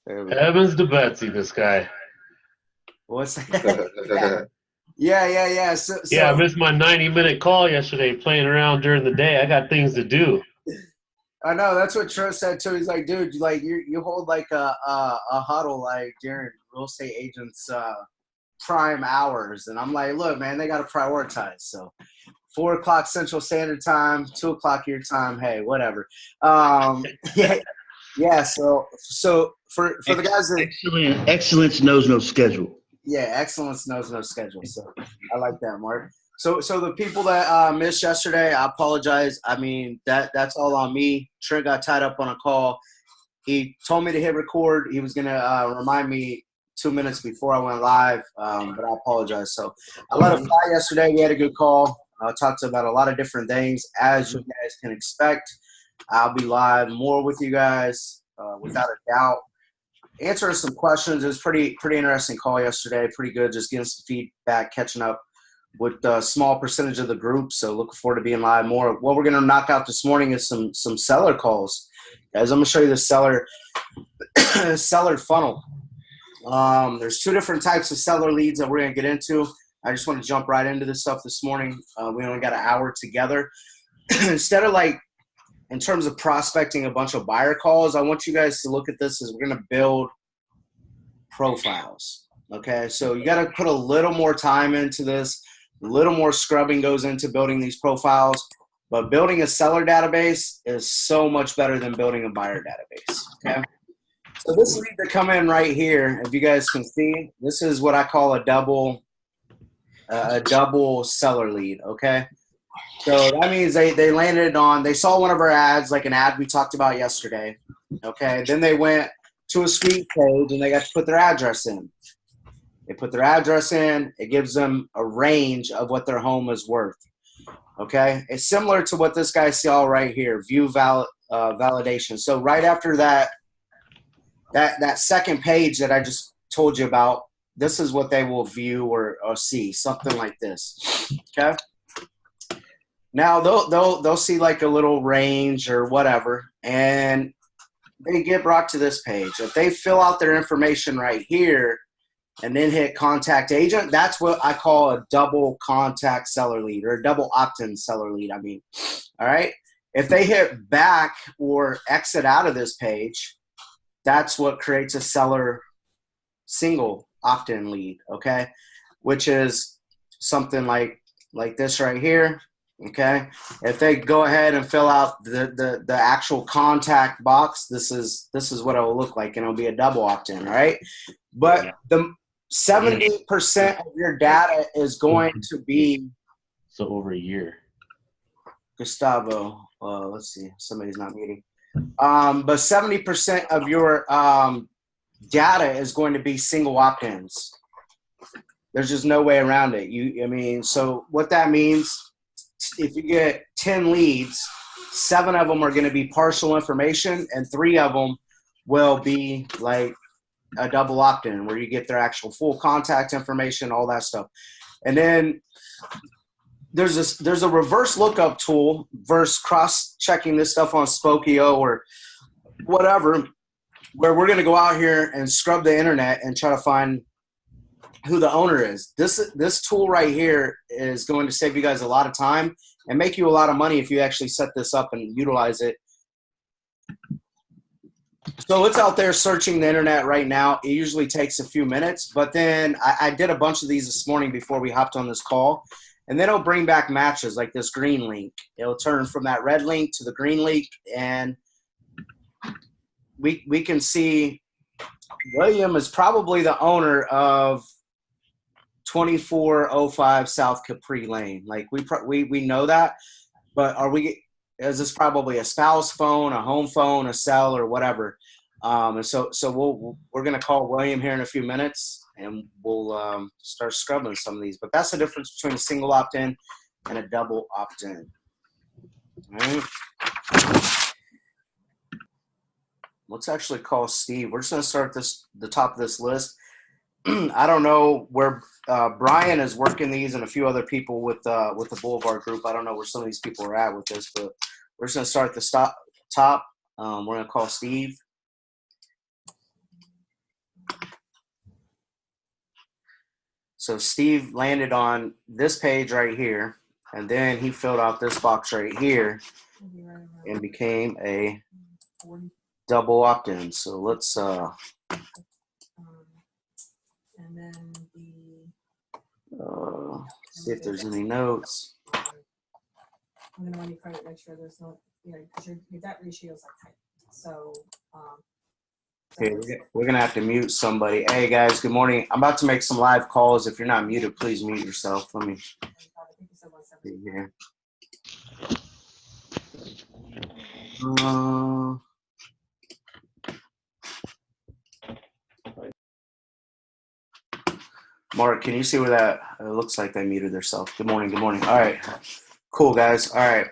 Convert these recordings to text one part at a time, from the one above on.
Evans to Betsy, this guy. What's that? Yeah. Yeah, I missed my 90-minute call yesterday playing around during the day. I got things to do. I know that's what Trent said too. He's like, dude, like you hold like a huddle like during real estate agents prime hours, and I'm like, look, man, they got to prioritize. So 4 o'clock Central Standard Time, 2 o'clock your time. Hey, whatever. Yeah, yeah. So for the guys that Excellence knows no schedule. yeah, excellence knows no schedule. So I like that, Mark. So the people that missed yesterday, I apologize. I mean that's all on me. Trent got tied up on a call. He told me to hit record. He was gonna remind me 2 minutes before I went live, but I apologize. So I let it fly yesterday. We had a good call. Talked about a lot of different things, as you guys can expect. I'll be live more with you guys, without a doubt. Answering some questions. It was pretty interesting call yesterday. Pretty good. Just getting some feedback, catching up with a small percentage of the group. So looking forward to being live more. What we're going to knock out this morning is some seller calls. Guys, I'm going to show you the seller funnel. There's two different types of seller leads that we're going to get into. I just want to jump right into this stuff this morning. We only got an hour together. Instead of like, in terms of prospecting a bunch of buyer calls, I want you guys to look at this as we're going to build profiles. Okay, so you got to put a little more time into this. A little more scrubbing goes into building these profiles. But building a seller database is so much better than building a buyer database. Okay, so this lead that come in right here, if you guys can see, this is what I call a double seller lead. Okay. So that means they landed on, they saw one of our ads, like an ad we talked about yesterday. Okay. Then they went to a street page and they got to put their address in. They put their address in. It gives them a range of what their home is worth. Okay. It's similar to what this guy saw right here, view validation. So right after that second page that I just told you about, this is what they will view or see, something like this. Okay. Now they'll see like a little range or whatever, and they get brought to this page. If they fill out their information right here and then hit contact agent, that's what I call a double contact seller lead, or a double opt-in seller lead. I mean, all right. If they hit back or exit out of this page, that's what creates a seller single opt-in lead. Okay, which is something like this right here. Okay, if they go ahead and fill out the actual contact box, this is what it will look like, and it'll be a double opt-in, right? But the 70% of your data is going to be over a year. Gustavo. Let's see, somebody's not muting. But 70% of your data is going to be single opt-ins. There's just no way around it. So what that means, if you get 10 leads, 7 of them are going to be partial information, and 3 of them will be like a double opt-in where you get their actual full contact information, all that stuff. And then there's a reverse lookup tool versus cross-checking this stuff on Spokeo or whatever, where we're going to go out here and scrub the internet and try to find who the owner is. This tool right here is going to save you guys a lot of time and make you a lot of money if you actually set this up and utilize it. So it's out there searching the internet right now. It usually takes a few minutes, but then I did a bunch of these this morning before we hopped on this call, and then it'll bring back matches like this green link. It'll turn from that red link to the green link, and we can see William is probably the owner of 2405 South Capri Lane. Like we know that, but is this probably a spouse phone, a home phone, a cell, or whatever? And so we're going to call William here in a few minutes, and we'll start scrubbing some of these. But that's the difference between a single opt-in and a double opt-in. All right. Let's actually call Steve. We're just going to start the top of this list. I don't know where Brian is working these, and a few other people with the Boulevard Group. I don't know where some of these people are at with this, but we're just going to start at the top. We're going to call Steve. So Steve landed on this page right here, and then he filled out this box right here and became a double opt-in. So let's And then see if there's any notes. I'm gonna run your credit, make sure there's no, because your debt ratio is like tight. So, Here, we're gonna have to mute somebody. Hey guys, good morning. I'm about to make some live calls. If you're not muted, please mute yourself. Let me I think you said 170. see here. Mark, can you see where that it looks like they muted themselves? Good morning. Good morning. All right, cool guys. All right.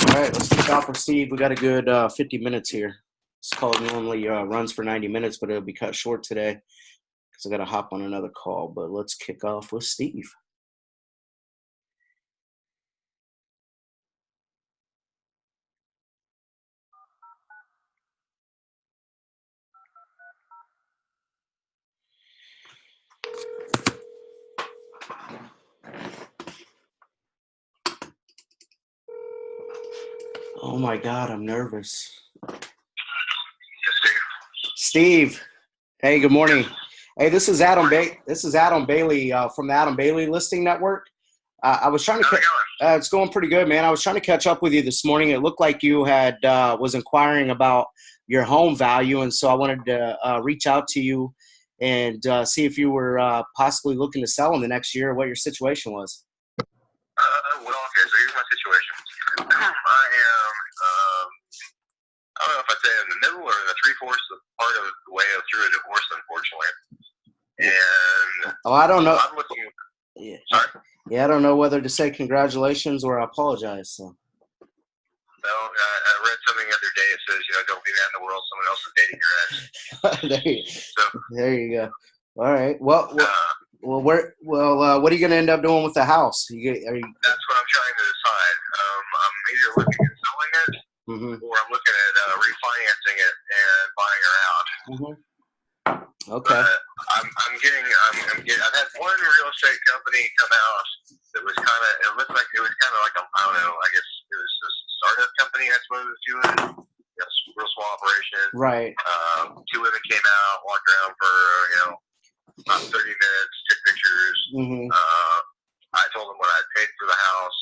All right, let's kick off with Steve. We got a good 50 minutes here. This call normally runs for 90 minutes, but it'll be cut short today because I got to hop on another call. But let's kick off with Steve. Oh my God, I'm nervous. Steve, hey, good morning. Hey, this is Adam Bailey from the Adam Bailey Listing Network. I was trying to. It's going pretty good, man. I was trying to catch up with you this morning. It looked like you had was inquiring about your home value, and so I wanted to reach out to you and see if you were possibly looking to sell in the next year, or what your situation was. Well, okay, so here's my situation. I don't know if I'd say in the middle or in the three-fourths part of the way through a divorce, unfortunately. And I don't know. I'm looking. Yeah. Sorry? Yeah, I don't know whether to say congratulations or I apologize. So. No, I read something the other day. It says, don't be mad in the world. Someone else is dating your ex. there you go. All right. Well, what are you going to end up doing with the house? That's what I'm trying to decide. I'm either looking at selling it, or I'm looking at refinancing it and buying her out. Okay. But I've had one real estate company come out that was it looked like it was kind of like I don't know, I guess it was a startup company, I suppose, doing real small operation. Right. Two women came out, walked around for about 30 minutes, took pictures. I told them what I paid for the house.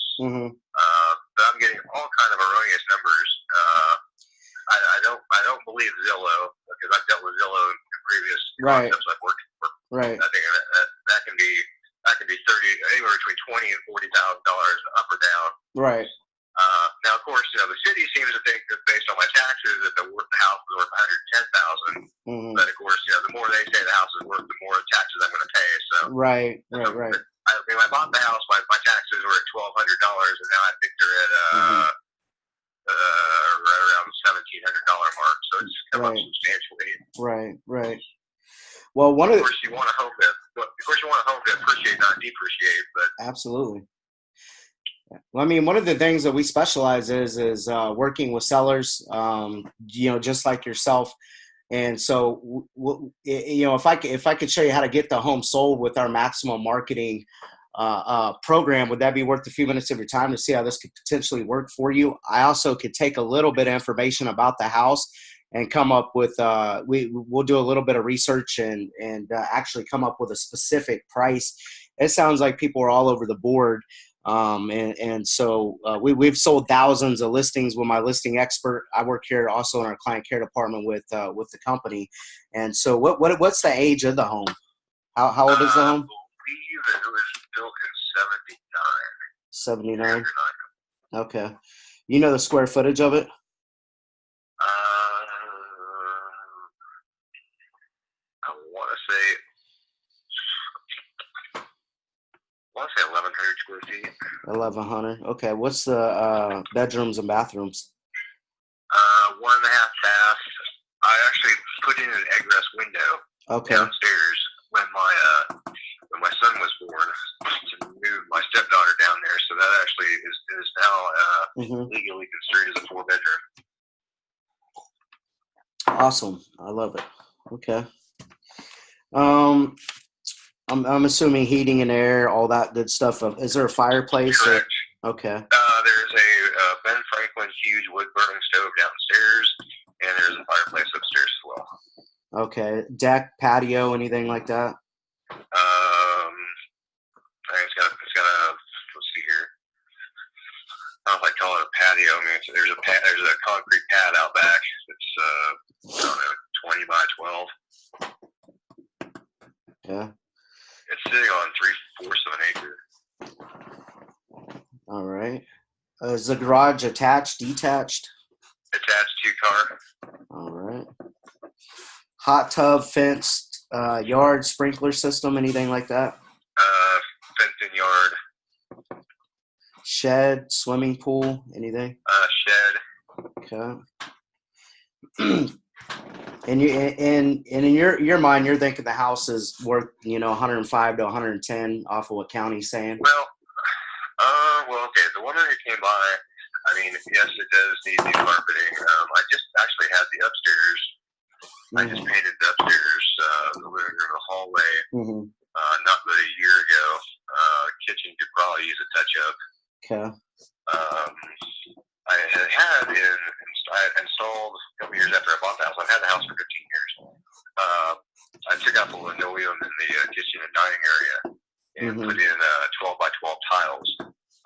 But I'm getting all kind of erroneous numbers. I don't believe Zillow, because I've dealt with Zillow in previous concepts I've worked for. Right. I think that can be anywhere between $20,000 and $40,000 up or down. Right. Now, of course, the city seems to think that based on my taxes that the house is worth $110,000. But of course, the more they say the house is worth, the more taxes I'm going to pay. So right. When I bought the house, my taxes were at $1,200, and now I think they're at right around the $1,700 mark. So it's come up substantially. Right. Well, of course, you want a home to appreciate, not depreciate. But absolutely. Well, I mean, one of the things that we specialize is working with sellers, just like yourself. And so, if I could show you how to get the home sold with our maximum marketing program, would that be worth a few minutes of your time to see how this could potentially work for you? I also could take a little bit of information about the house and come up with we'll do a little bit of research and actually come up with a specific price. It sounds like people are all over the board. So we've sold thousands of listings with my listing expert. I work here also in our client care department with the company. And so what's the age of the home? How old is the home? I believe it was built in 79. Okay. You know the square footage of it? I want to say 1,100 square feet. 1,100. Okay. What's the bedrooms and bathrooms? 1.5 baths. I actually put in an egress window downstairs when my son was born to move my stepdaughter down there. So that actually is now legally construed as a 4-bedroom. Awesome. I love it. Okay. I'm assuming heating and air, all that good stuff. Is there a fireplace? Correct. Okay. There's a Ben Franklin huge wood burning stove downstairs, and there's a fireplace upstairs as well. Okay. Deck, patio, anything like that? I think it's got a, let's see here. I don't know if I call it a patio. I mean, there's a concrete pad out back. It's, I don't know, 20 by 12. Yeah. It's sitting on 3/4 of an acre. All right. Is the garage attached, detached? Attached 2-car. All right. Hot tub, fenced, yard, sprinkler system, anything like that? Fenced-in yard. Shed, swimming pool, anything? Shed. Okay. And in your mind, you're thinking the house is worth 105 to 110 off of what county's saying. Well, okay. The woman who came by, I mean, yes, it does need new carpeting. I just actually had the upstairs. I just painted the upstairs, the living room, the hallway, not but a year ago. Kitchen could probably use a touch-up. Okay. I had installed a couple years after I bought the house. I've had the house for 15 years. I took out the linoleum in the kitchen and dining area and put in 12 by 12 tiles.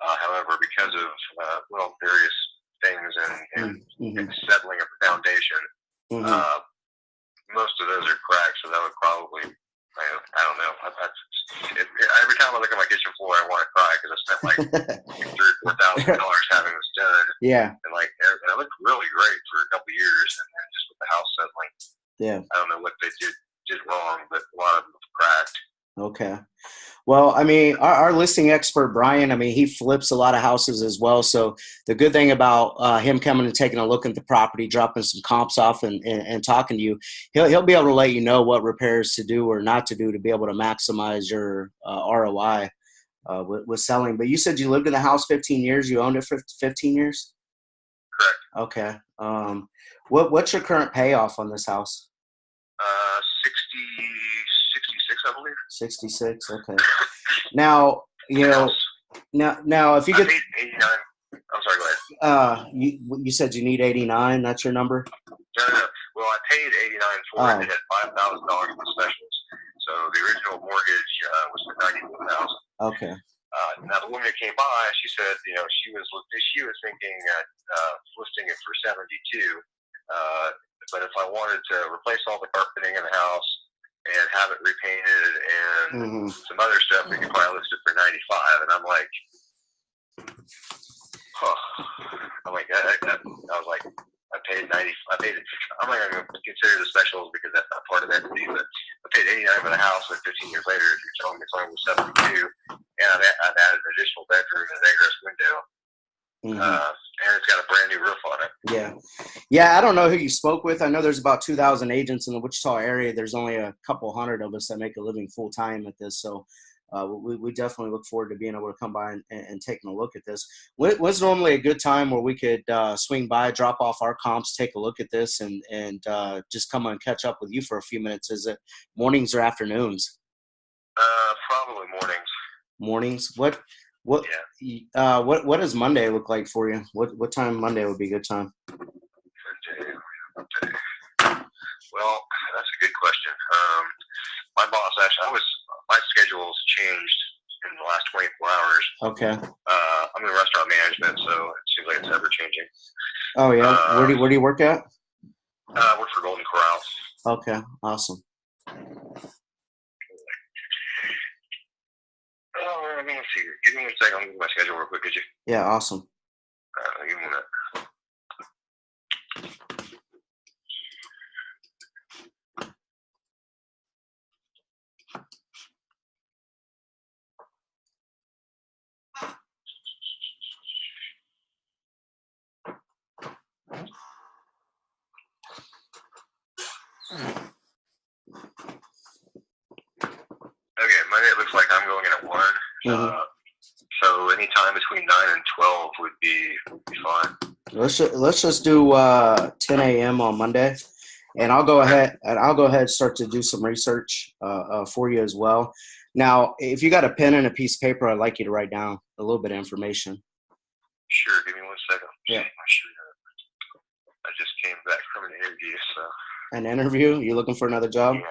However, because of various things and settling of the foundation, most of those are cracked. So that would probably, I don't know. Every time I look at my kitchen floor, I want to cry because I spent like $3,000 or $4,000 having this done. Yeah. And it looked really great for a couple of years, and then just with the house settling, I don't know what they did wrong, but a lot of them cracked. Okay. Well, I mean, our listing expert, Brian, I mean, he flips a lot of houses as well. So the good thing about him coming and taking a look at the property, dropping some comps off and talking to you, he'll be able to let you know what repairs to do or not to do to be able to maximize your ROI with selling. But you said you lived in the house 15 years. You owned it for 15 years? Correct. Okay. What's your current payoff on this house? 66, I believe. 66. Okay. Now, now if you I get paid 89. I'm sorry, go ahead. you said you need 89. That's your number? No. Well, I paid 89 for it. It had $5,000 in specials. So the original mortgage was for $94,000. Okay. Now the woman who came by, she said, she was thinking listing it for 72. But if I wanted to replace all the carpeting in the house and have it repainted and some other stuff, we could probably list it for 95. And I'm like, I was like, I paid 90. I paid it. I'm not going to consider the specials because that's not part of that deal. But I paid 89 for the house, and 15 years later, if you're telling me it's only 72, and I've added an additional bedroom and an egress window. And it's got a brand new roof on it. Yeah. I don't know who you spoke with. I know there's about 2,000 agents in the Wichita area. There's only a couple hundred of us that make a living full time at this. So we definitely look forward to being able to come by and taking a look at this. When's normally a good time where we could swing by, drop off our comps, take a look at this, and just come and catch up with you for a few minutes? Is it mornings or afternoons? Probably mornings. Mornings. What does Monday look like for you? What time Monday would be a good time? Monday. Well, that's a good question. My boss actually, my schedule's changed in the last 24 hours. Okay. I'm in restaurant management, so it seems like it's ever changing. Oh yeah. Where do you work at? I work for Golden Corral. Okay. Awesome. Let me see. Give me 1 second. I'll give my schedule real quick, could you? Yeah. Awesome. Give me a minute. Okay, Monday it looks like I'm going in at 1. So any time between 9 and 12 would be fine. Let's just do 10 a.m. on Monday. and I'll go ahead and start to do some research for you as well. Now, if you got a pen and a piece of paper, I'd like you to write down a little bit of information. Sure, give me 1 second. Yeah. I just came back from an interview, so. An interview? You looking for another job? Yeah.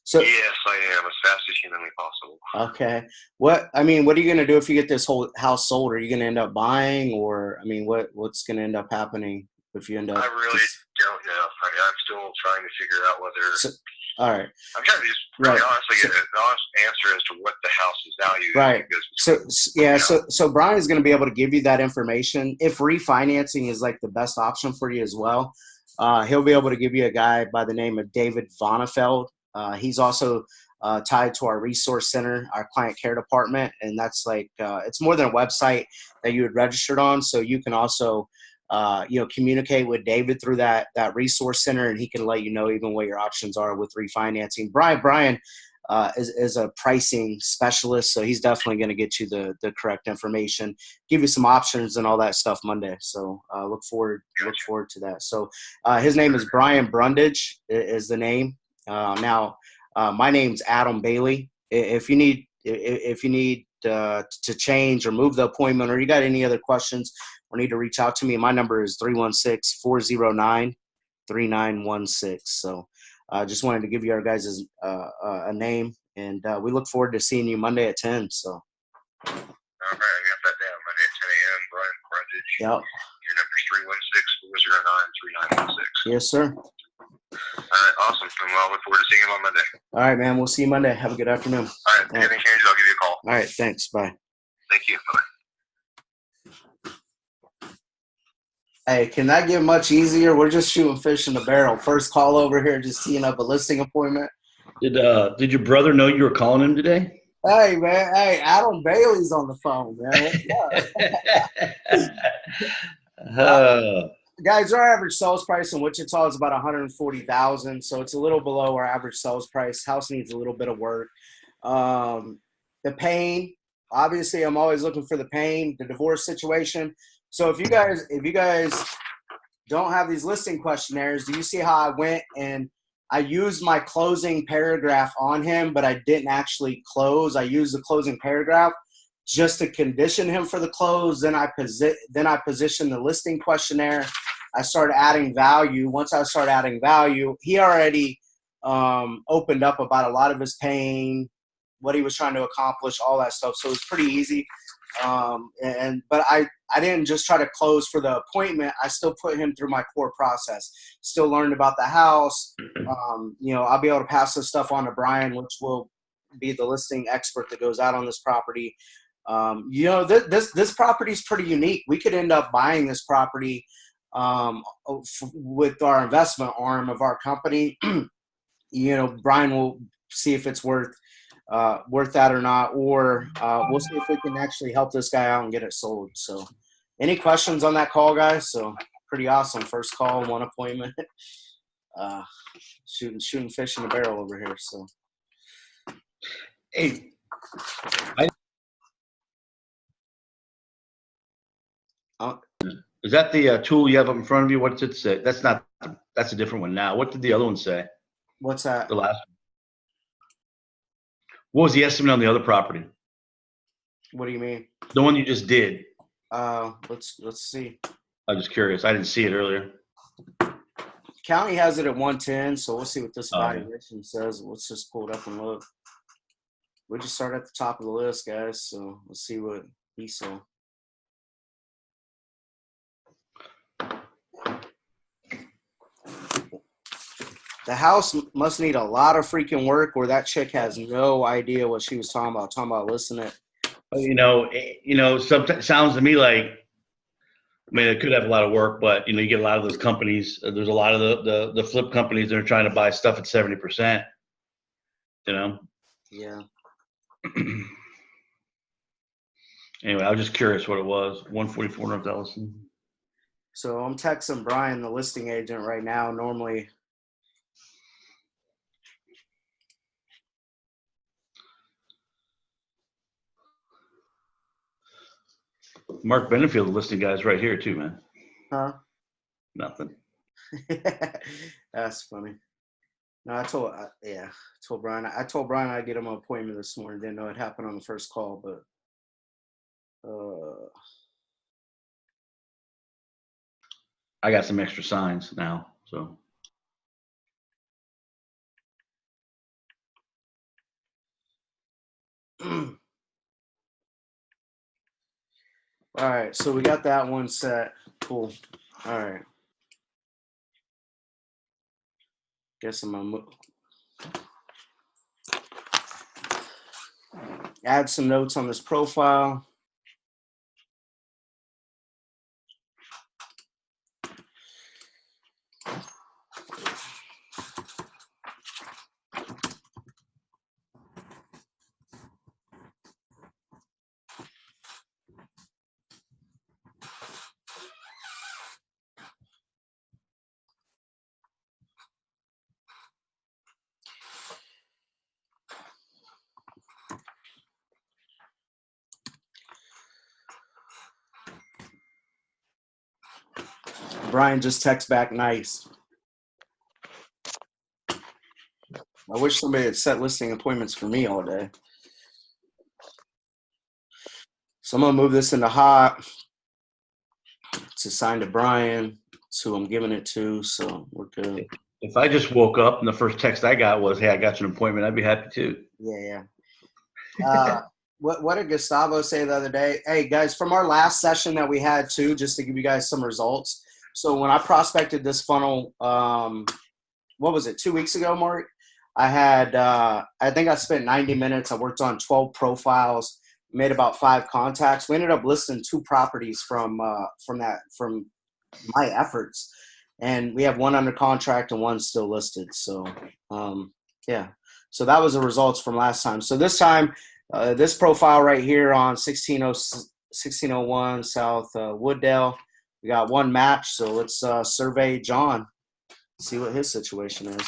So yes, I am, as fast as humanly possible. okay. What are you going to do if you get this whole house sold? Are you going to end up buying, or what's going to end up happening if you end up? I really don't know. I'm still trying to figure out whether. All right. I'm trying to just really honestly get an honest answer as to what the house's value is. Right. Because, So Brian is going to be able to give you that information. If refinancing is like the best option for you as well, he'll be able to give you a guy by the name of David Vonnefeldt. He's also tied to our resource center, our client care department, and that's like it's more than a website that you had registered on. So you can also communicate with David through that resource center, and he can let you know even what your options are with refinancing. Brian is a pricing specialist, so he's definitely going to get you the correct information, give you some options and all that stuff Monday. So look forward to that. So his name is Brian Brundage is the name. Now my name's Adam Bailey. If you need to change or move the appointment, or you got any other questions or need to reach out to me, my number is 316-409-3916. So I just wanted to give you our guys a name, and we look forward to seeing you Monday at 10. So. All right, I got that down. Monday at 10 a.m. Brian Brundage. Yep. Your number's 316-409-3916. Yes, sir. All right, awesome. Well, I look forward to seeing you on Monday. All right, man. We'll see you Monday. Have a good afternoon. All right. If anything changes, I'll give you a call. All right. Thanks. Bye. Thank you. Bye. Hey, can that get much easier? We're just shooting fish in the barrel. First call over here, just teeing up a listing appointment. Did your brother know you were calling him today? Hey, man. Hey, Adam Bailey's on the phone, man. What's up? Guys, our average sales price in Wichita is about $140,000, so it's a little below our average sales price. House needs a little bit of work. The pain, obviously, I'm always looking for the pain. The divorce situation. So if you guys don't have these listing questionnaires, do you see how I went and I used my closing paragraph on him, but I didn't actually close? I used the closing paragraph just to condition him for the close. Then I positioned the listing questionnaire. I started adding value. Once I started adding value, he already opened up about a lot of his pain, what he was trying to accomplish, all that stuff. So it was pretty easy. But I didn't just try to close for the appointment. I still put him through my core process. Still learned about the house. I'll be able to pass this stuff on to Brian, which will be the listing expert that goes out on this property. This property is pretty unique. We could end up buying this property with our investment arm of our company. Brian will see if it's worth that or not, or we'll see if we can actually help this guy out and get it sold. So any questions on that call, guys? So pretty awesome. First call, one appointment, shooting fish in the barrel over here. So, Hey, is that the tool you have up in front of you? What's it say? That's a different one now. What did the other one say? What's that? The last one. What was the estimate on the other property? What do you mean? The one you just did. Let's see. I'm just curious. I didn't see it earlier. County has it at 110, so we'll see what this evaluation says. Let's just pull it up and look. We just start at the top of the list, guys. So let's see what he saw. The house must need a lot of freaking work, or that chick has no idea what she was talking about. Talking about listing it. Sometimes sounds to me like, it could have a lot of work, but you get a lot of those companies. There's a lot of the flip companies that are trying to buy stuff at 70%. Yeah. Anyway, I was just curious what it was. 144 North Ellison. So I'm texting Brian, the listing agent, right now. Normally. Mark Benefield, the listing guy's right here too, man. Huh? Nothing. That's funny. No, I told Brian. I told Brian I'd get him an appointment this morning. Didn't know it happened on the first call, but I got some extra signs now, so. all right. So we got that one set. Cool. All right. Guess I'm gonna add some notes on this profile. Brian just texts back, nice. I wish somebody had set listing appointments for me all day. So I'm gonna move this into hot. It's assigned to Brian, it's who I'm giving it to, so we're good. If I just woke up and the first text I got was, "Hey, I got you an appointment," I'd be happy too. Yeah. What did Gustavo say the other day? Hey guys, from our last session that we had too, just to give you guys some results. So when I prospected this funnel, what was it, 2 weeks ago, Mark? I had, I think I spent 90 minutes. I worked on 12 profiles, made about 5 contacts. We ended up listing 2 properties from my efforts, and we have 1 under contract and 1 still listed. So, yeah. So that was the results from last time. So this time, this profile right here on 1601 South Wooddale, we got 1 match. So let's survey John, see what his situation is.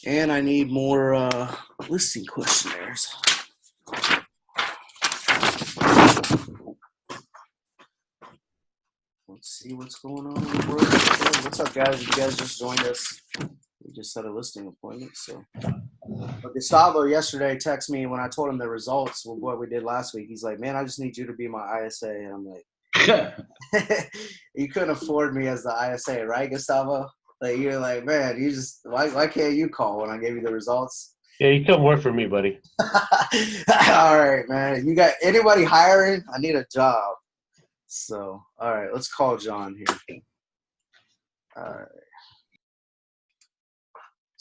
And I need more listing questionnaires. Let's see what's going on in the world. What's up, guys? You guys just joined us. We just set a listing appointment. So, but Gustavo yesterday texted me when I told him the results of what we did last week. He's like, "Man, I just need you to be my ISA." And I'm like, "You couldn't afford me as the ISA, right, Gustavo?" Like, you're like, "Man, you just why can't you call when I gave you the results?" Yeah, you come work for me, buddy. All right, man. You got anybody hiring? I need a job. So, all right, let's call John here. All right.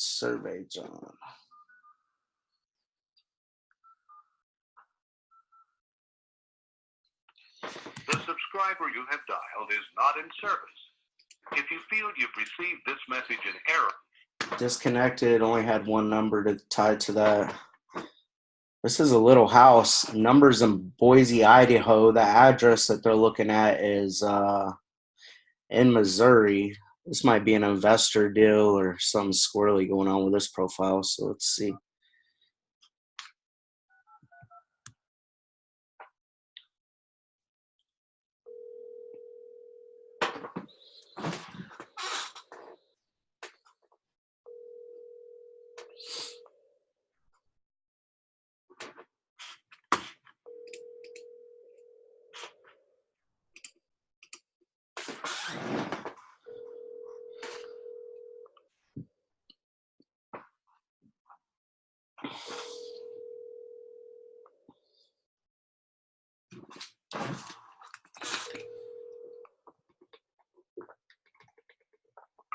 Survey John. The subscriber you have dialed is not in service. If you feel you've received this message in error. Disconnected, only had 1 number to tie to that. This is a little house. Numbers in Boise, Idaho. The address that they're looking at is in Missouri. This might be an investor deal or something squirrely going on with this profile. So let's see.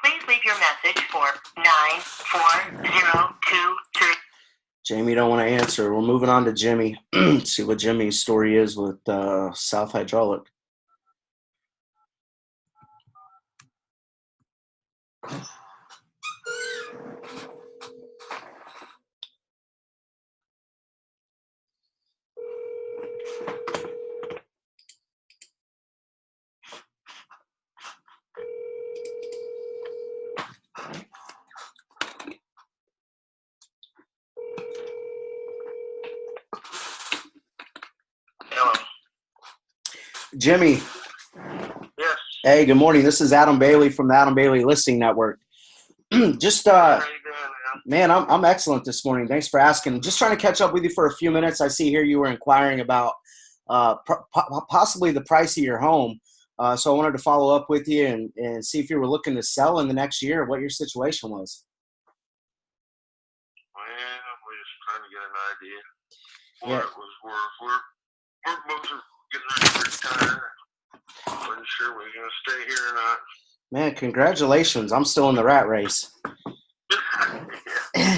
Please leave your message for 94023. Jamie don't want to answer. We're moving on to Jimmy. See what Jimmy's story is with South Hydraulic. Hello. Jimmy, Hey, good morning. This is Adam Bailey from the Adam Bailey Listing Network. Just How you doing, man? man, I'm excellent this morning. Thanks for asking. Just trying to catch up with you for a few minutes. I see here you were inquiring about possibly the price of your home. So I wanted to follow up with you and see if you were looking to sell in the next year, what your situation was. Well, we're just trying to get an idea what Yeah. it was worth. We're both getting ready to retire. Wasn't sure we were going to stay here or not. Man, congratulations. I'm still in the rat race.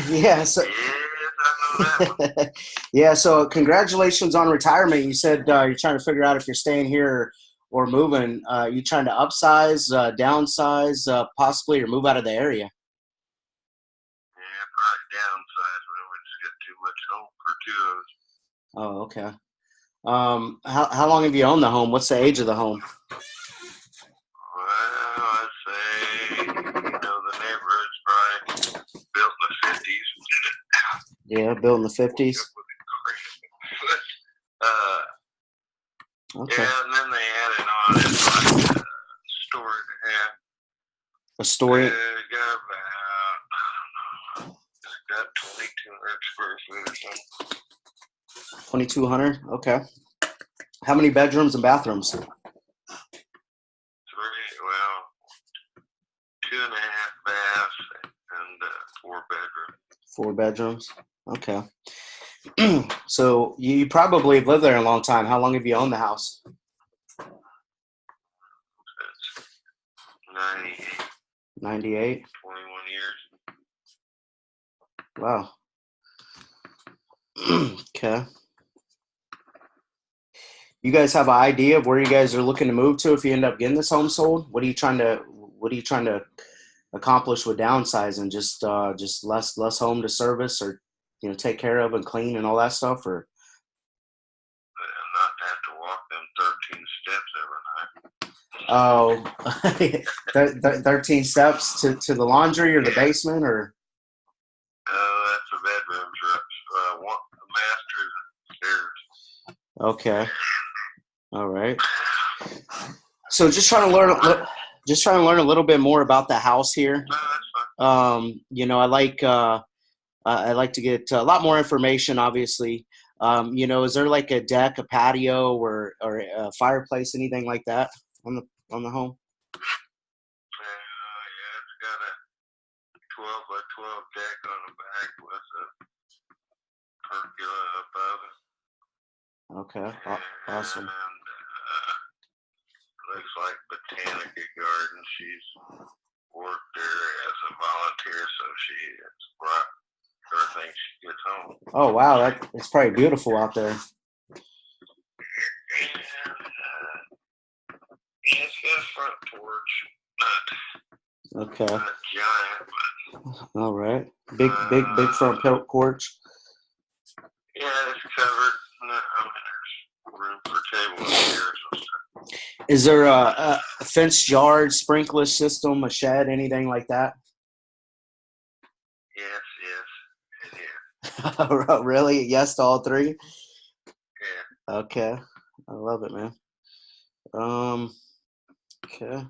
Yeah, so Yes, I know that one. so congratulations on retirement. You said you're trying to figure out if you're staying here or moving. You trying to upsize, downsize, possibly, or move out of the area? Yeah, probably downsize. We just got too much home for two of us. Oh, okay. How long have you owned the home? What's the age of the home? Well, I'd say, the neighborhood's probably built in the 50s. Yeah, built in the 50s. Okay. Yeah, and then they added on it like story and a half. A story. Got 2,200 square feet or something. 2,200. Okay. How many bedrooms and bathrooms? 2.5 baths and 4 bedrooms. 4 bedrooms. Okay. So you probably have lived there a long time. How long have you owned the house? That's 98, 98. 21 years. Wow. Okay. You guys have an idea of where you guys are looking to move to if you end up getting this home sold? What are you trying to accomplish with downsizing? Just less home to service, or take care of and clean and all that stuff, or Not to have to walk them 13 steps every night. oh, 13 steps to the laundry or the basement, or That's the bedrooms. One the master's upstairs. okay. All right. So just trying to learn a little bit more about the house here. No, that's fine. I like to get a lot more information, obviously. Is there like a deck, a patio, or a fireplace, anything like that on the home? Yeah, it's got a 12 by 12 deck on the back with a pergola above it. Okay. Awesome. And looks like Botanica Garden. She's worked there as a volunteer, so she has brought everything she gets home. Oh wow, it's probably beautiful out there. And it's got a front porch, Okay. not giant, but All right. Big front porch. yeah, it's covered. There's room for table and chairs and stuff. Is there a fenced yard, sprinkler system, a shed, anything like that? Yes, it is. Really? Yes to all three? Yeah. Okay. I love it, man. Okay.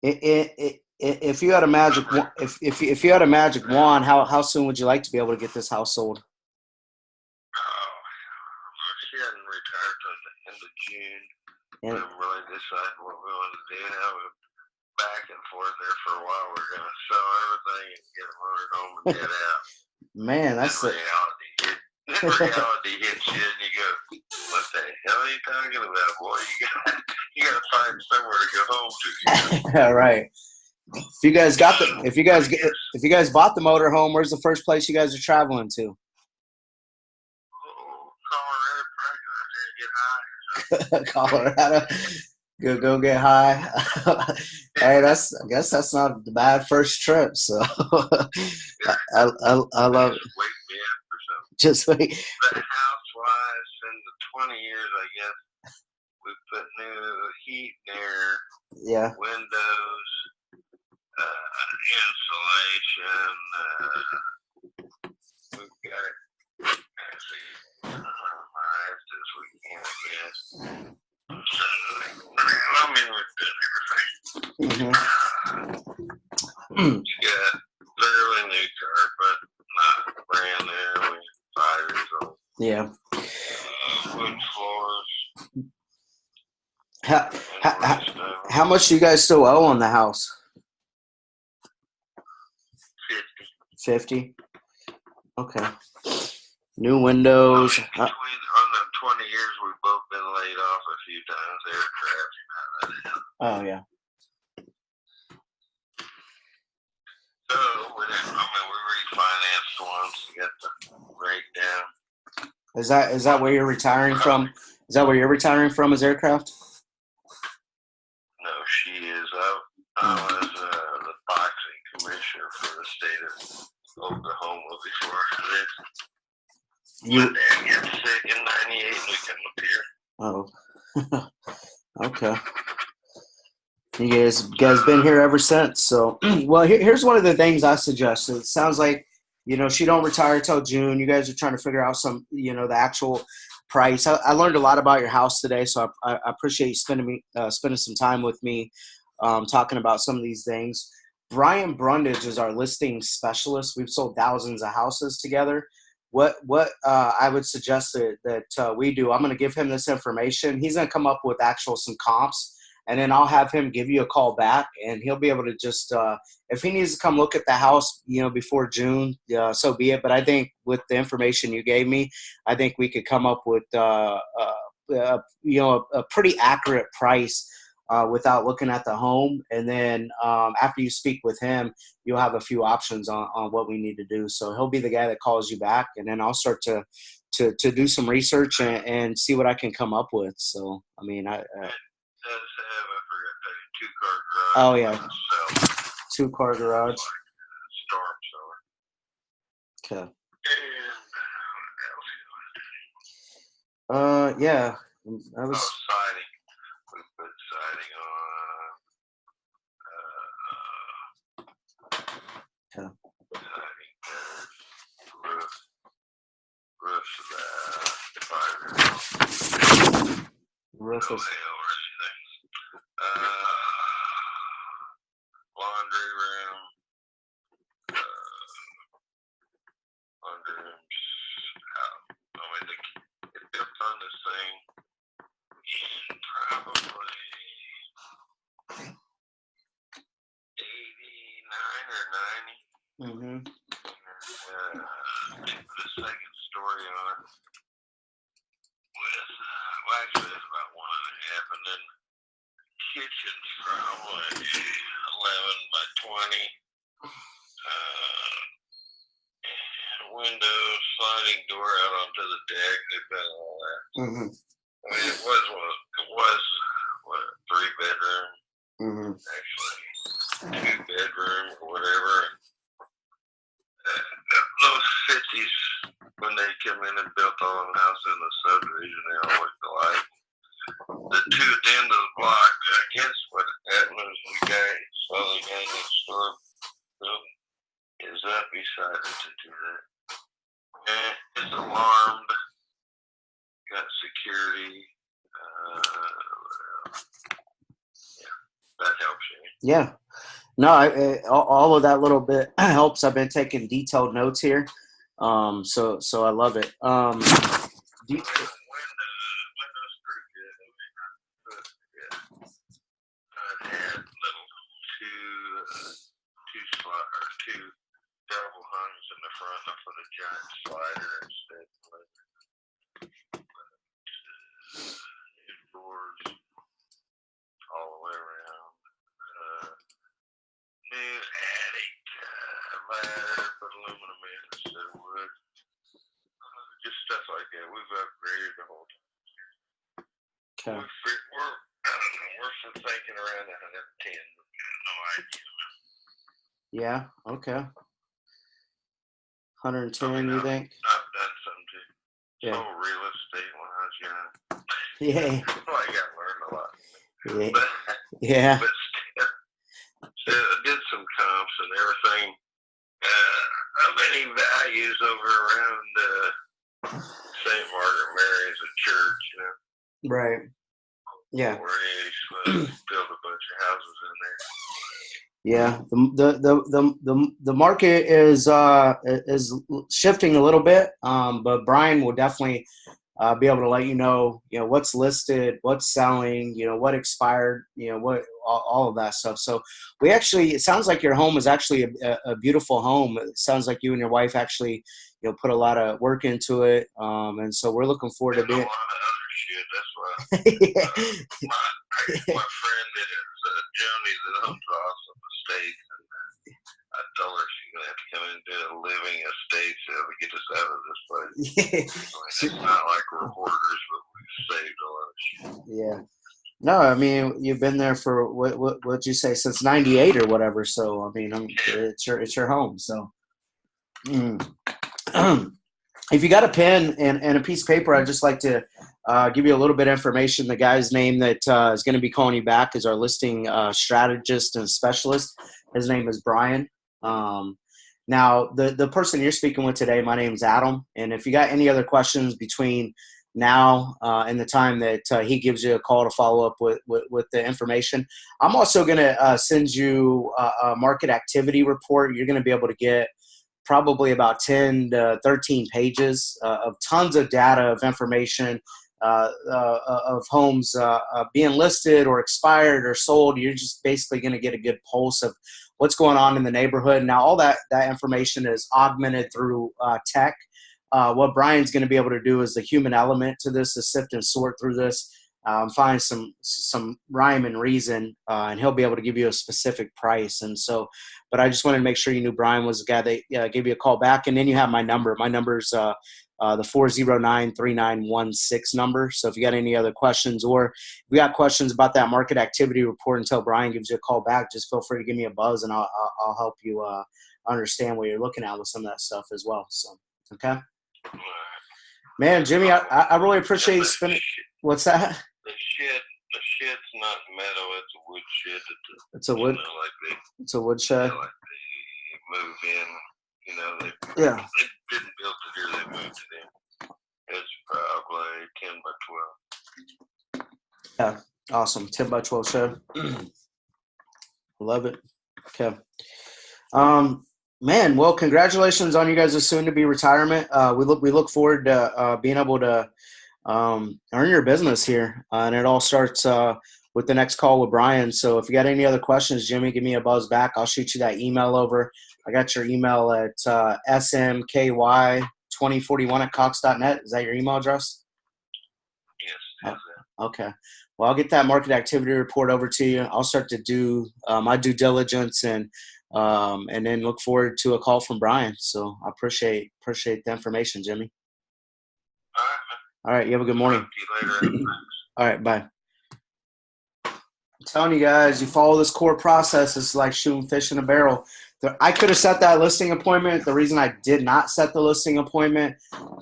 If you had a magic if you had a magic wand, how soon would you like to be able to get this house sold? She hadn't retired till the end of June. We And, haven't really decided what we want to do. Now we're back and forth there for a while. We're going to sell everything and get a motor home and get out. man, that's Then reality hits you and you go, what the hell are you talking about, boy? You got to find somewhere to go home to. all right. If you guys bought the motor home, where's the first place you guys are traveling to? Colorado, probably out there to get high. Colorado. Go get high. Hey, I guess that's not a bad first trip. So I love it. Just wake me up or something. Just wait. But house-wise, in the 20 years, I guess, we put new heat and air, Yeah. windows, insulation. We've got it. As we can, I guess. She got fairly new carpet, not brand new, only 5 years old. Yeah. Wood floors. How much do you guys still owe on the house? 50. Okay. New windows. On the 20 years, we've both been laid off a few times. Aircraft. Oh yeah. So we refinanced once to get the rate down. Is that where you're retiring from? Is that where you're retiring from? Is Aircraft? No, she is. I was the boxing commissioner for the state of Oklahoma before this. My dad got sick in '98 and we come up here. Oh. Okay. You guys been here ever since. So, well, here's one of the things I suggested. It sounds like, she don't retire till June. You guys are trying to figure out some, the actual price. I learned a lot about your house today, so I appreciate you spending some time with me, talking about some of these things. Brian Brundage is our listing specialist. We've sold thousands of houses together. What I would suggest that we do, I'm going to give him this information. He's going to come up with some comps, and then I'll have him give you a call back, and he'll be able to just, if he needs to come look at the house, before June, so be it. But I think with the information you gave me, I think we could come up with, a pretty accurate price without looking at the home. And then after you speak with him, you'll have a few options on what we need to do. So he'll be the guy that calls you back, and then I'll start to do some research and see what I can come up with. So, I mean, I forgot that 2-car garage. Oh, yeah. 2-car garage. Storm cellar. Okay. And what else? Yeah. I was. Siding. We put siding on. Okay. Siding, roof's about 5 years old. Roof is. Laundry room. Laundry rooms. It built on this thing in probably 89 or 90. Mm-hmm. Put a second story on it. Actually, it's about 1.5, and then kitchen's probably 11 by 20. Windows, sliding door out onto the deck. They've done all that. Mm-hmm. I mean, it was what, a 3-bedroom, actually 2-bedroom or whatever. Those 50s, when they come in and built all the house in the subdivision, they all looked alike. The two at the end of the block, I guess what happened was the guy next door building is up, he decided to do that. And it's alarmed, got security, that helps you. Yeah. No, all of that little bit helps. I've been taking detailed notes here. So I love it. Windows pretty good. I had little two double hungs in the front. I put a giant slider instead. New doors all the way around. New attic ladder, put aluminum in instead of wood. Just stuff like that. We've upgraded the whole time. Okay. We're thinking around 110. No idea. Yeah. Okay. 110, you think? I've done some too. Yeah. Sold real estate when I was young. Yeah. Well, I got learned a lot. Yeah. But, Yeah. but still, I did some comps and everything. Of any values over around St. Margaret Mary's, a church, Right. Yeah. where he built a bunch of houses in there. Yeah, the market is shifting a little bit, but Brian will definitely be able to let you know what's listed, what's selling, what expired, what all of that stuff. So it sounds like your home is actually a beautiful home. It sounds like you and your wife actually put a lot of work into it, and so we're looking forward to being. A lot of other shit. That's why my friend that is Joni that owns Awesome Estates, and I told her she's gonna have to come in and do a living estate so we get us out of this place. It's not like reporters, but we've saved a lot of shit. Yeah. No, I mean you've been there for what'd you say, since '98 or whatever. So I mean, it's your home. So. If you got a pen and a piece of paper, I'd just like to give you a little bit of information. The guy's name that is going to be calling you back is our listing strategist and specialist. His name is Brian. Now, the person you're speaking with today, my name is Adam. And if you got any other questions between now and the time that he gives you a call to follow up with the information, I'm also going to send you a market activity report. You're going to be able to get probably about 10 to 13 pages of tons of data, of information, of homes being listed or expired or sold. You're just basically going to get a good pulse of what's going on in the neighborhood. Now, all that information is augmented through tech. What Brian's going to be able to do is the human element to this, to sift and sort through this, find some rhyme and reason, and he'll be able to give you a specific price. And so, but I just wanted to make sure you knew Brian was the guy that gave you a call back. And then you have my number. My number's the 409-3916 number. So if you got any other questions, or if you got questions about that market activity report until Brian gives you a call back, just feel free to give me a buzz, and I'll help you understand what you're looking at with some of that stuff as well. So, okay. Man, Jimmy, I really appreciate you spending. What's that? The shed's not metal. It's a wood shed. It's a wood. It's a wood shed. Like they move in. They didn't build it here. They moved it in. It's probably 10 by 12. Yeah, awesome. 10 by 12 shed. Love it. Okay. Man, well, congratulations on you guys' soon-to-be retirement. We look forward to being able to earn your business here, and it all starts with the next call with Brian. So if you got any other questions, Jimmy, give me a buzz back. I'll shoot you that email over. I got your email at smky2041@cox.net. Is that your email address? Yes. Okay. Well, I'll get that market activity report over to you. I'll start to do my due diligence and then look forward to a call from Brian. So I appreciate the information, Jimmy. All right. You have a good morning. Talk to you later. All right. Bye. I'm telling you guys, you follow this core process, it's like shooting fish in a barrel. I could have set that listing appointment. The reason I did not set the listing appointment,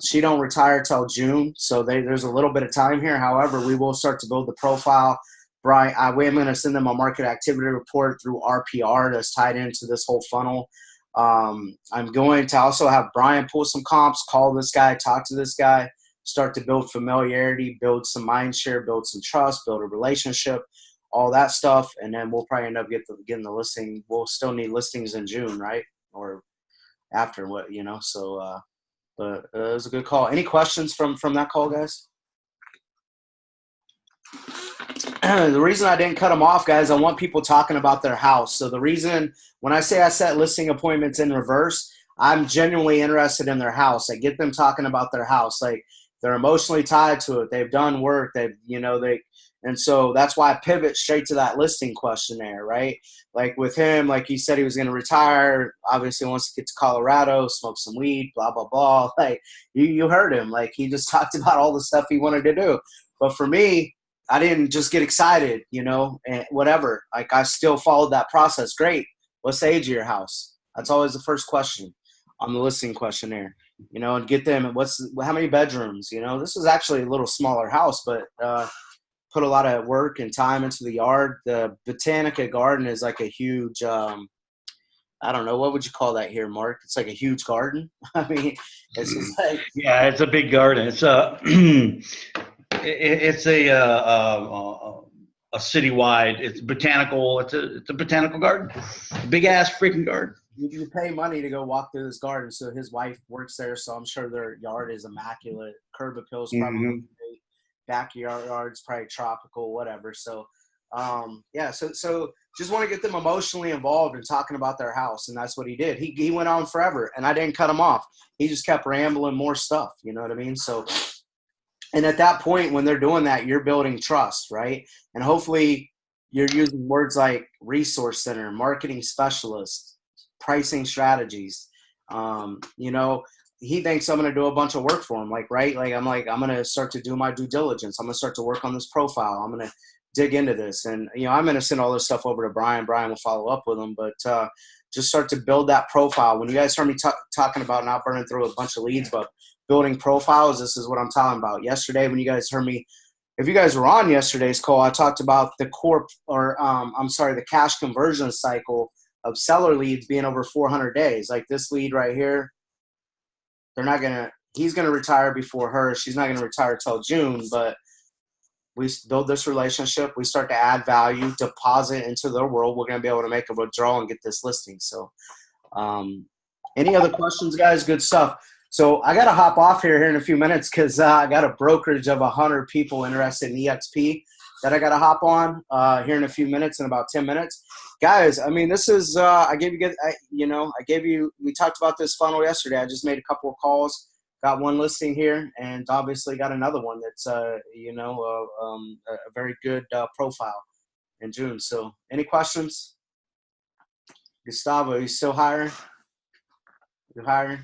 she don't retire till June, so there's a little bit of time here. However, we will start to build the profile. Brian, I'm going to send them a market activity report through RPR that's tied into this whole funnel. I'm going to also have Brian pull some comps, call this guy, talk to this guy, start to build familiarity, build some mind share, build some trust, build a relationship, all that stuff, and then we'll probably end up getting the listing. We'll still need listings in June, right? Or after what, so but it was a good call. Any questions from that call, guys? The reason I didn't cut them off, guys, I want people talking about their house. So the reason when I say I set listing appointments in reverse, I'm genuinely interested in their house. I get them talking about their house. Like, they're emotionally tied to it. They've done work. And so that's why I pivot straight to that listing questionnaire, right? Like with him, like he said he was going to retire, obviously wants to get to Colorado, smoke some weed, blah, blah, blah. Like you heard him. Like he just talked about all the stuff he wanted to do. But for me, I didn't just get excited, and whatever. Like I still followed that process. Great. What's the age of your house? That's always the first question on the listing questionnaire, and get them, how many bedrooms? This is actually a little smaller house, but put a lot of work and time into the yard. The Botanica Garden is like a huge, I don't know, what would you call that here, Mark? It's like a huge garden. I mean, it's just like. Yeah, it's a big garden. It's a citywide. It's botanical. It's a botanical garden, big ass freaking garden. You pay money to go walk through this garden. So his wife works there, so I'm sure their yard is immaculate. Curb appeals probably great. Backyard's probably tropical, whatever. So, yeah. So just want to get them emotionally involved in talking about their house, and that's what he did. He went on forever, and I didn't cut him off. He just kept rambling more stuff. You know what I mean? So, and at that point, when they're doing that, you're building trust, right? And hopefully, you're using words like resource center, marketing specialist, pricing strategies. You know, he thinks I'm going to do a bunch of work for him. Like, right? I'm going to start to do my due diligence. I'm going to start to work on this profile. I'm going to dig into this. And, you know, I'm going to send all this stuff over to Brian. Brian will follow up with him, but just start to build that profile. When you guys heard me talking about not burning through a bunch of leads, but building profiles, this is what I'm talking about. Yesterday, when you guys heard me, if you guys were on yesterday's call, I talked about the the cash conversion cycle of seller leads being over 400 days. Like this lead right here, he's going to retire before her. She's not going to retire till June, but we build this relationship. We start to add value, deposit into their world. We're going to be able to make a withdrawal and get this listing. So any other questions, guys? Good stuff. So I got to hop off here in a few minutes because I got a brokerage of 100 people interested in EXP that I got to hop on here in a few minutes, in about 10 minutes. Guys, I mean, this is we talked about this funnel yesterday. I just made a couple of calls, got one listing here, and obviously got another one that's, a very good profile in June. So any questions? Gustavo, you still hiring? You hiring?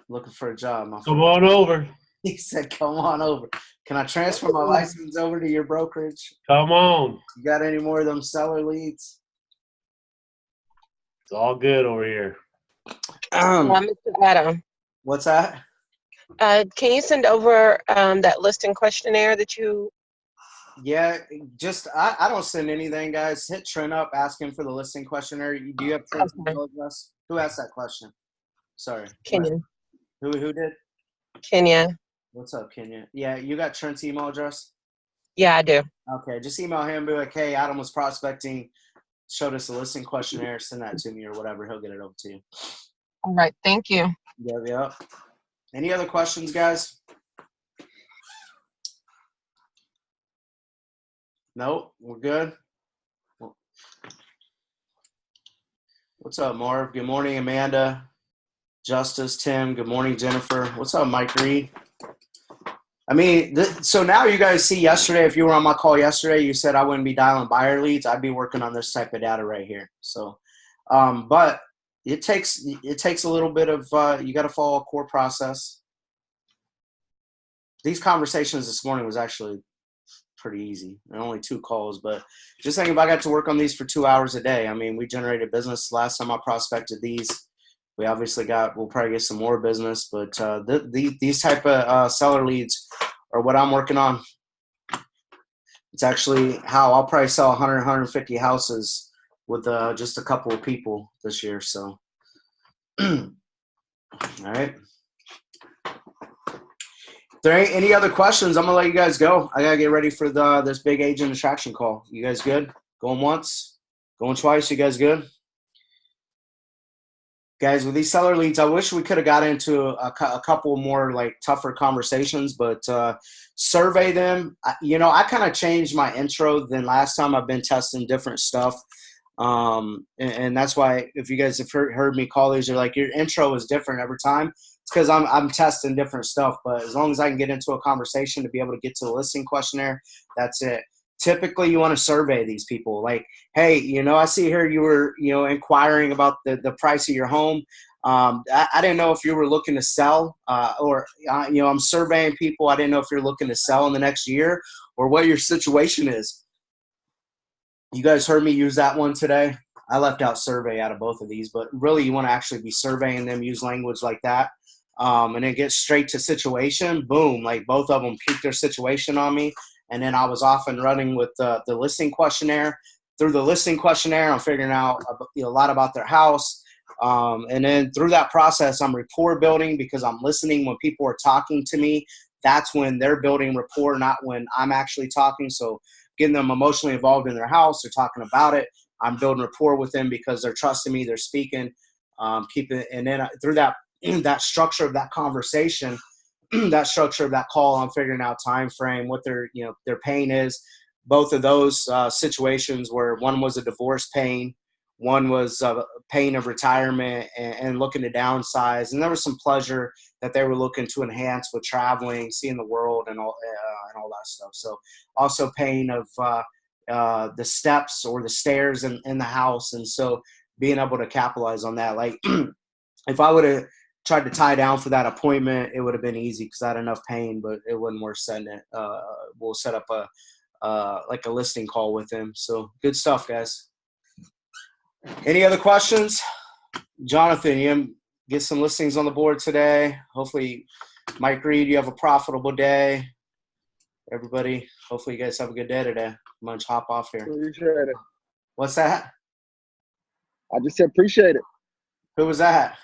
Looking for a job, my friend. Come on over. He said, come on over. Can I transfer my license over to your brokerage? Come on. You got any more of them seller leads? It's all good over here. Mr. Adam, What's that? can you send over that listing questionnaire that you? Yeah, just I don't send anything, guys. Hit Trent up, ask him for the listing questionnaire. Do you have Trent's email address? Who asked that question? Sorry. Kenya. Who did? Kenya. What's up, Kenya? Yeah, you got Trent's email address? Yeah, I do. Okay, just email him, be like, hey, Adam was prospecting, showed us a listing questionnaire, send that to me or whatever. He'll get it over to you. All right. Thank you. Yep. Any other questions, guys? Nope, we're good. What's up, Marv? Good morning, Amanda. Justice, Tim. Good morning, Jennifer. What's up, Mike Reed? I mean, so now you guys see yesterday, if you were on my call yesterday, you said I wouldn't be dialing buyer leads. I'd be working on this type of data right here. So, but it takes a little bit of, you got to follow a core process. These conversations this morning was actually pretty easy. Only 2 calls, but just think if I got to work on these for 2 hours a day, I mean, we generated business. Last time I prospected these, we obviously we'll probably get some more business, but these type of seller leads are what I'm working on. It's actually how I'll probably sell 100, 150 houses with just a couple of people this year. So, all right. If there ain't any other questions, I'm going to let you guys go. I got to get ready for this big agent attraction call. You guys good? Going once? Going twice? You guys good? Guys, with these seller leads, I wish we could have got into a couple more like tougher conversations, but survey them. I kind of changed my intro than last time. I've been testing different stuff. And that's why if you guys have heard me call these, you're like, your intro is different every time. It's because I'm testing different stuff. But as long as I can get into a conversation to be able to get to the listing questionnaire, that's it. Typically, you want to survey these people. Like, hey, I see here you were, inquiring about the price of your home. I didn't know if you were looking to sell or I'm surveying people. I didn't know if you're looking to sell in the next year or what your situation is. You guys heard me use that one today. I left out survey out of both of these, but really you want to actually be surveying them, use language like that. And then get straight to situation. Boom, like both of them peaked their situation on me. And then I was off and running with the listing questionnaire. Through the listing questionnaire, I'm figuring out a lot about their house. And then through that process, I'm rapport building because I'm listening when people are talking to me. That's when they're building rapport, not when I'm actually talking. So getting them emotionally involved in their house. They're talking about it. I'm building rapport with them because they're trusting me. They're speaking, and then through that structure of that conversation, that structure of that call, I'm figuring out time frame, what their pain is. Both of those situations where one was a divorce pain, one was pain of retirement and looking to downsize, and there was some pleasure that they were looking to enhance with traveling, seeing the world, and all that stuff. So also pain of the steps or the stairs in the house, and so being able to capitalize on that. Like if I would have tried to tie down for that appointment, it would have been easy because I had enough pain, but it wasn't worth setting it. We'll set up like a listing call with him. So good stuff, guys. Any other questions? Jonathan, you get some listings on the board today. Hopefully, Mike Reed, you have a profitable day. Everybody, hopefully you guys have a good day today. I'm going to hop off here. Appreciate it. What's that? I just said appreciate it. Who was that?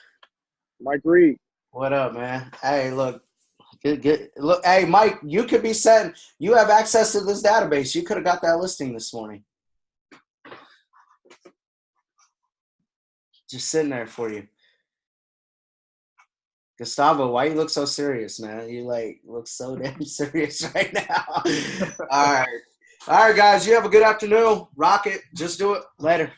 Mike Reed. What up, man? Hey, look. Good. Look, hey, Mike, you could be setting. You have access to this database. You could have got that listing this morning. Just sitting there for you. Gustavo, why you look so serious, man? You look so damn serious right now. All right, guys. You have a good afternoon. Rock it. Just do it. Later.